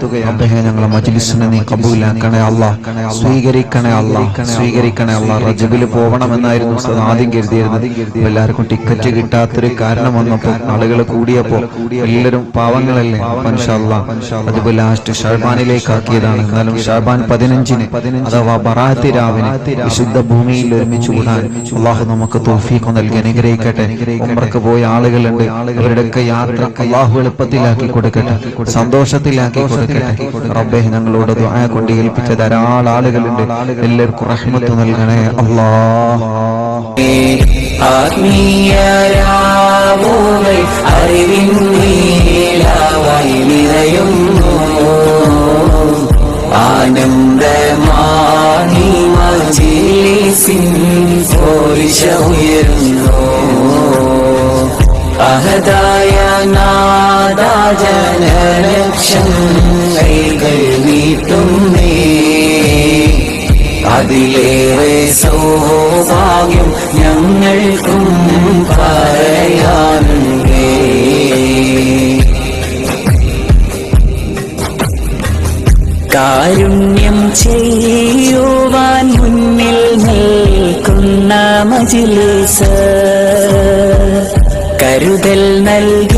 റബ്ബേ ഞങ്ങളെ മജ്ലിസിനെ നീ കബൂലാക്കണേ അല്ലാഹ്, സ്വീകരിക്കണേ അല്ലാഹ്, സ്വീകരിക്കണേ അല്ലാഹ്. റജബിൽ പോകണമെന്നായിരുന്നു ആദ്യം കരുതിയിരുന്നത്. എല്ലാവർക്കും ടിക്കറ്റ് കിട്ടാത്തൊരു കാരണം വന്നപ്പോൾ, ആളുകൾ കൂടിയപ്പോ എല്ലാവരും പാവങ്ങളല്ലേ, ഇൻഷാ അല്ലാഹ് റജബ് ലാസ്റ്റ് ഷഅബാനിലേക്ക് ആക്കിയതാണ്. എന്നാലും ഷഅബാൻ 15-ന് അഥവാ ബറാഅത്ത് രാവിനെ വിശുദ്ധ ഭൂമിയിൽ ഒരുമിച്ച് കൂടാൻ അല്ലാഹു നമുക്ക് തൗഫീഖ് നൽകി അനുഗ്രഹിക്കട്ടെ. ഉംറക്ക് പോയ ആളുകളുണ്ട്, അവരുടെയൊക്കെ യാത്ര അല്ലാഹു എളുപ്പത്തിലാക്കി കൊടുക്കട്ടെ, സന്തോഷത്തിലാക്കി കൊടുക്കട്ടെ. റബ്ബേ ഞങ്ങളോട് ദുആ കൊണ്ട് ഏൽപ്പിച്ച ധാരാളം ആളുകളുണ്ട്, എല്ലാവർക്കും റഹ്മത്ത് നൽകണേ അല്ലാഹ്. ആത്മീയരാമോവൈ അറിവിൻ നീലാവായി നിറയുന്നു, ആനന്ദമാണി മജ്‌ലിസിൻ പോരിശ ഉയരുന്നു. അഹദായ നാദാ ജനലക്ഷങ്ങൾ നീട്ടുന്നേ, അതിലേറെ സൗഭാഗ്യം ഞങ്ങൾക്കും പറയാനുണ്ടേ. കാരുണ്യം ചെയ്യുവാൻ മുന്നിൽ നിൽക്കുന്ന മജ്‌ലിസ്, കരുതൽ നൽകി